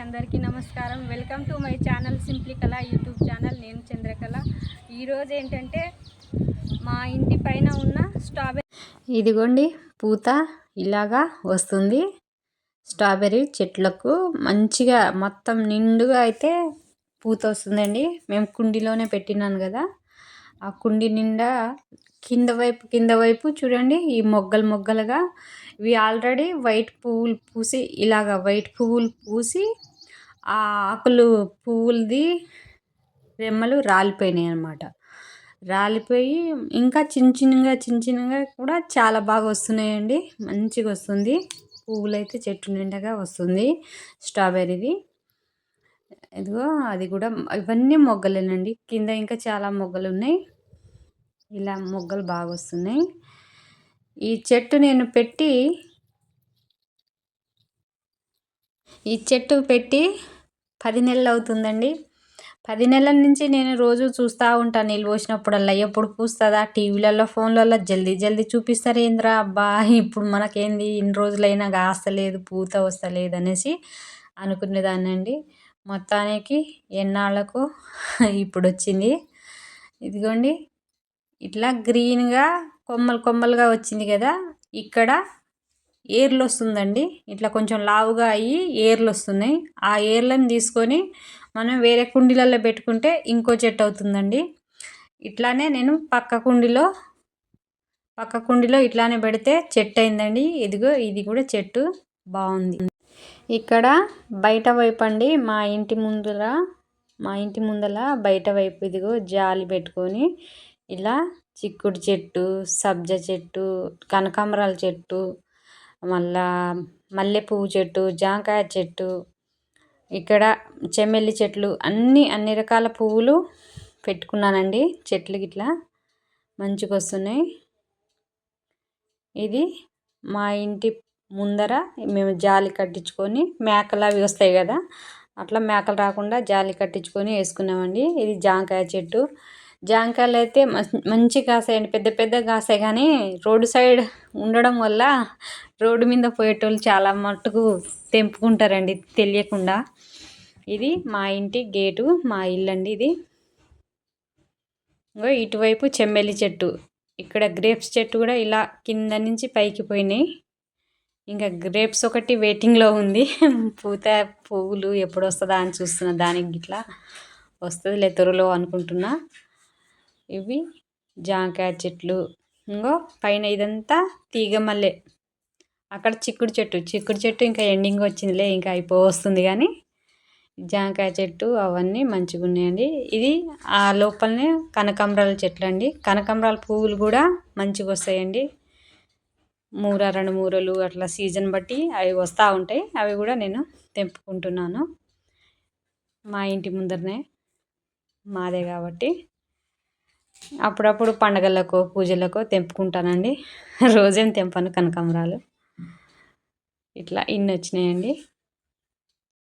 అందరికీ నమస్కారం. Welcome to my channel simply కళ యూట్యూబ్ ఛానల్. నేను చంద్రకళ. ఈరోజు ఏంటంటే మా ఇంటి పైన ఉన్న స్ట్రాబెర్రీ, ఇదిగోండి పూత ఇలాగా వస్తుంది. స్ట్రాబెర్రీ చెట్లకు మంచిగా మొత్తం నిండుగా అయితే పూత వస్తుందండి. మేము కుండీలోనే పెట్టినాను కదా, ఆ కుండీ నిండా కింద వైపు చూడండి, ఈ మొగ్గలుగా ఇవి ఆల్రెడీ వైట్ పువ్వులు పూసి ఇలాగ వైట్ పువ్వులు పూసి ఆ ఆకులు పువ్వులది రెమ్మలు రాలిపోయినాయి అన్నమాట. రాలిపోయి ఇంకా చిన్న చిన్నగా కూడా చాలా బాగా వస్తున్నాయండి. మంచిగా వస్తుంది పువ్వులు అయితే, చెట్టు నిండగా వస్తుంది స్ట్రాబెర్రీది. ఇదిగో అది కూడా, ఇవన్నీ మొగ్గలేనండి. కింద ఇంకా చాలా మొగ్గలు ఉన్నాయి. ఇలా మొగ్గలు బాగా వస్తున్నాయి. ఈ చెట్టు నేను పెట్టి 10 నెలలు అవుతుందండి. 10 నెలల నుంచి నేను రోజు చూస్తూ ఉంటాను, నీళ్ళు పోసినప్పుడల్లా ఎప్పుడు పూస్తుందా, టీవీలలో ఫోన్లలో జల్దీ చూపిస్తారు ఏంద్రా అబ్బా, ఇప్పుడు మనకేంది ఇన్ని రోజులైనా కాస్తలేదు, పూత వస్తలేదు అనేసి అనుకునేదాన్ని అండి. మొత్తానికి ఎన్నాళ్ళకు ఇప్పుడు వచ్చింది. ఇదిగోండి ఇట్లా గ్రీన్గా కొమ్మలుగా వచ్చింది కదా. ఇక్కడ ఏర్లు వస్తుందండి. ఇట్లా కొంచెం లావుగా అయ్యి ఏర్లు వస్తున్నాయి. ఆ ఏర్లను తీసుకొని మనం వేరే కుండీలలో పెట్టుకుంటే ఇంకో చెట్టు అవుతుందండి. ఇట్లానే నేను పక్క కుండీలో ఇట్లానే పెడితే చెట్టు అయిందండి. ఇదిగో ఇది కూడా చెట్టు బాగుంది. ఇక్కడ బయట వైపు అండి, మా ఇంటి ముందల బయట వైపు ఇదిగో జాలి పెట్టుకొని ఇలా చిక్కుడు చెట్టు, సబ్జా చెట్టు, కనకాంబరాల చెట్టు, మళ్ళా మల్లెపువ్వు చెట్టు, జాంకాయ చెట్టు, ఇక్కడ చెమెల్లి చెట్లు, అన్ని రకాల పువ్వులు పెట్టుకున్నానండి. చెట్లు ఇట్లా మంచిగా వస్తున్నాయి. ఇది మా ఇంటి ముందర మేము జాలి కట్టించుకొని, మేకలు అవి వస్తాయి కదా, అట్లా మేకలు రాకుండా జాలి కట్టించుకొని వేసుకున్నామండి. ఇది జాంకాయ చెట్టు. జాంకాయలు అయితే మంచి కాసాయండి, పెద్ద కాసాయి. కానీ రోడ్డు సైడ్ ఉండడం వల్ల రోడ్డు మీద పోయేటోళ్ళు చాలా మట్టుకు తెంపుకుంటారండి తెలియకుండా. ఇది మా ఇంటి గేటు, మా ఇల్లు అండి ఇది. ఇటువైపు చెంబెల్లి చెట్టు, ఇక్కడ గ్రేప్స్ చెట్టు కూడా ఇలా కింద నుంచి పైకి పోయినాయి. ఇంకా గ్రేప్స్ ఒకటి వెయిటింగ్లో ఉంది. పువ్వులు ఎప్పుడు వస్తుందా అని చూస్తున్నా. దానికి ఇట్లా వస్తుంది త్వరలో అనుకుంటున్నా. ఇవి జాంకాయ చెట్లు. ఇంకో పైన ఇదంతా తీగ మల్లె. అక్కడ చిక్కుడు చెట్టు ఇంకా ఎండింగ్ వచ్చిందిలే, ఇంకా వస్తుంది. కానీ జాంకాయ చెట్టు అవన్నీ మంచిగా ఉన్నాయండి. ఇది ఆ లోపలనే కనకాంబరాల చెట్లు అండి. కనకాంబరాల పువ్వులు కూడా మంచిగా వస్తాయండి. 2 మూరలు అట్లా సీజన్ బట్టి అవి వస్తూ ఉంటాయి. అవి కూడా నేను తెంపుకుంటున్నాను. మా ఇంటి ముందరనే, మాదే కాబట్టి అప్పుడప్పుడు పండగలకో పూజలకో తెంపుకుంటానండి. రోజేం తెంపను కనకాంబరాలు. ఇట్లా ఇన్ని వచ్చినాయండి.